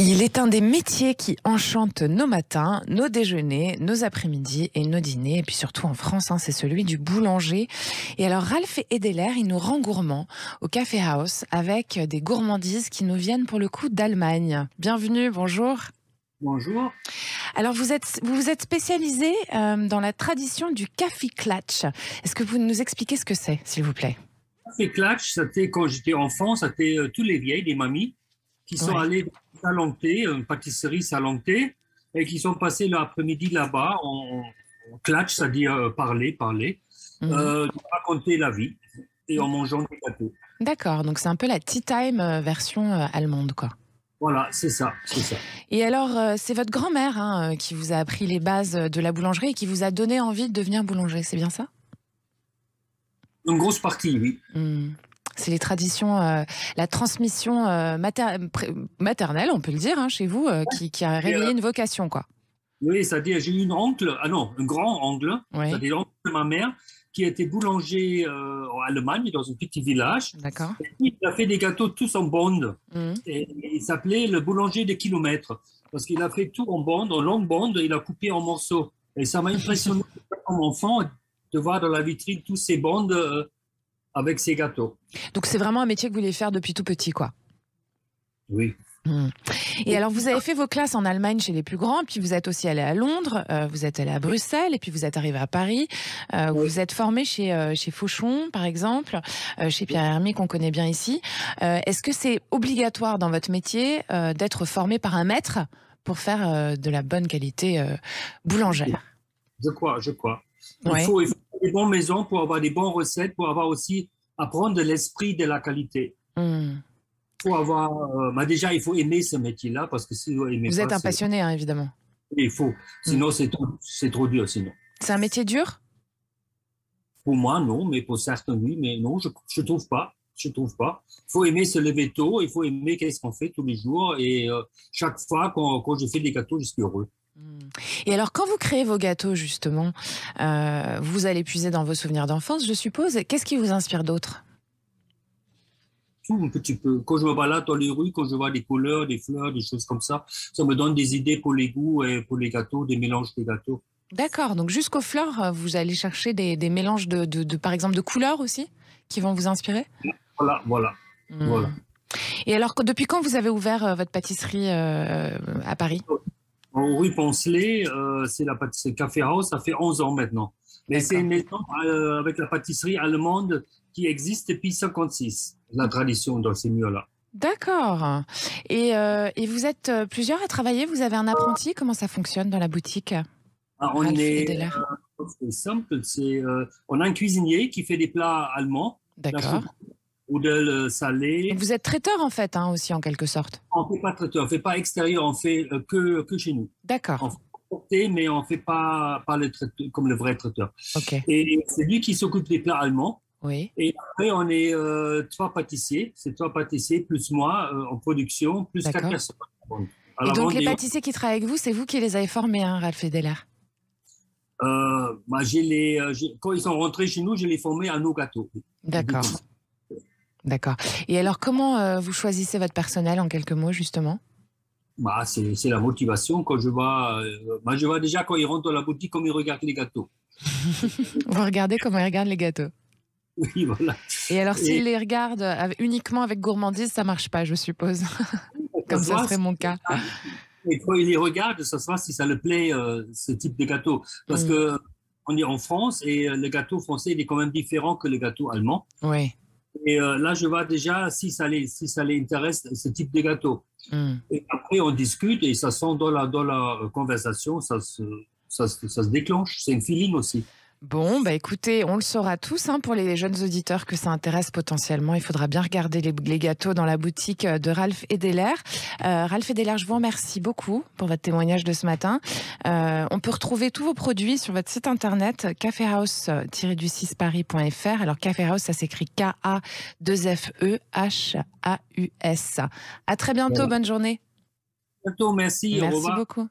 Il est un des métiers qui enchantent nos matins, nos déjeuners, nos après-midi et nos dîners. Et puis surtout en France, c'est celui du boulanger. Et alors Ralph Edeler, il nous rend gourmands au Café House avec des gourmandises qui nous viennent pour le coup d'Allemagne. Bienvenue, bonjour. Bonjour. Alors vous vous êtes spécialisé dans la tradition du Kaffeeklatsch. Est-ce que vous nous expliquez ce que c'est, s'il vous plaît? Kaffeeklatsch, c'était quand j'étais enfant, c'était tous les vieilles, des mamies, qui sont allées dans une Salon-Thé, une pâtisserie Salon-Thé, et qui sont passées l'après-midi là-bas en klatsch, c'est-à-dire parler, raconter la vie, et en mangeant des gâteaux. D'accord, donc c'est un peu la tea time version allemande, quoi. Voilà, c'est ça, c'est ça. Et alors, c'est votre grand-mère qui vous a appris les bases de la boulangerie et qui vous a donné envie de devenir boulanger, c'est bien ça? Une grosse partie, oui. C'est les traditions, la transmission maternelle, on peut le dire, chez vous, qui a réveillé une vocation, quoi. Oui, c'est-à-dire j'ai eu un grand-oncle, c'est-à-dire l'oncle de ma mère, qui était boulanger en Allemagne, dans un petit village. D'accord. Il a fait des gâteaux tous en bande. Et il s'appelait le boulanger des kilomètres. Parce qu'il a fait tout en bande, en longue bande, il a coupé en morceaux. Et ça m'a impressionné comme enfant de voir dans la vitrine tous ces bandes avec ces gâteaux. Donc c'est vraiment un métier que vous voulez faire depuis tout petit, quoi. Oui. Et alors, vous avez fait vos classes en Allemagne chez les plus grands, puis vous êtes aussi allé à Londres, vous êtes allé à Bruxelles, et puis vous êtes arrivé à Paris. Vous êtes formé chez Fauchon, par exemple, chez Pierre Hermé, qu'on connaît bien ici. Est-ce que c'est obligatoire dans votre métier d'être formé par un maître pour faire de la bonne qualité boulangère? Je crois. Il faut des bonnes maisons pour avoir des bonnes recettes, pour avoir aussi apprendre de l'esprit de la qualité. Faut avoir, déjà, il faut aimer ce métier-là, parce que si vous aimez vous êtes un passionné, évidemment. Il faut. Sinon, c'est trop dur, sinon. C'est un métier dur? Pour moi, non, mais pour certains, oui. Mais non, je trouve pas. Il faut aimer se lever tôt, il faut aimer qu'est-ce qu'on fait tous les jours. Et chaque fois, quand je fais des gâteaux, je suis heureux. Et alors, quand vous créez vos gâteaux, justement, vous allez puiser dans vos souvenirs d'enfance, je suppose. Qu'est-ce qui vous inspire d'autre? Tout un petit peu. Quand je me balade dans les rues, quand je vois des couleurs, des fleurs, des choses comme ça me donne des idées pour les goûts et pour les gâteaux, des mélanges de gâteaux. D'accord, donc jusqu'aux fleurs, vous allez chercher des mélanges par exemple, de couleurs aussi, qui vont vous inspirer? Voilà. Et alors, depuis quand vous avez ouvert votre pâtisserie à Paris? En rue Poncelet, c'est la pâtisserie Café House, ça fait 11 ans maintenant. Mais c'est une maison avec la pâtisserie allemande qui existe depuis 1956, la tradition dans ces murs-là. D'accord. Et vous êtes plusieurs à travailler? Vous avez un apprenti? Comment ça fonctionne dans la boutique? C'est simple. On a un cuisinier qui fait des plats allemands. D'accord. Oudel salé. Donc vous êtes traiteur, en fait, aussi, en quelque sorte. On ne fait pas traiteur, on ne fait pas extérieur, on fait que chez nous. D'accord. On fait porter, mais on ne fait pas le traiteur, comme le vrai traiteur. Okay. Et c'est lui qui s'occupe des plats allemands. Oui. Et après, on est 3 pâtissiers. C'est 3 pâtissiers plus moi en production, plus 4 personnes. Et donc les pâtissiers qui travaillent avec vous, c'est vous qui les avez formés, Ralph Edeler? Quand ils sont rentrés chez nous, je les formés à nos gâteaux. D'accord. D'accord. Et alors, comment vous choisissez votre personnel, en quelques mots, justement? C'est la motivation. Quand je vois déjà quand ils rentrent dans la boutique, comme ils regardent les gâteaux. Vous regardez comment ils regardent les gâteaux? Oui, voilà. Et alors, s'ils les regardent uniquement avec gourmandise, ça ne marche pas, je suppose. Comme ça serait mon cas. Et quand il les regarde, ça se voit si ça le plaît, ce type de gâteau. Parce que on est en France et le gâteau français, il est quand même différent que le gâteau allemand. Oui. Et là, je vois déjà si ça les intéresse, ce type de gâteau. Et après, on discute et ça sent dans la conversation, ça se déclenche. C'est un feeling aussi. Bon, écoutez, on le saura tous, pour les jeunes auditeurs que ça intéresse potentiellement. Il faudra bien regarder les gâteaux dans la boutique de Ralph Edeler. Ralph Edeler, je vous remercie beaucoup pour votre témoignage de ce matin. On peut retrouver tous vos produits sur votre site internet cafehouse-paris.fr. Alors Café House, ça s'écrit K-A-2-F-E-H-A-U-S. À très bientôt, bonne journée. À bientôt, merci. Merci beaucoup.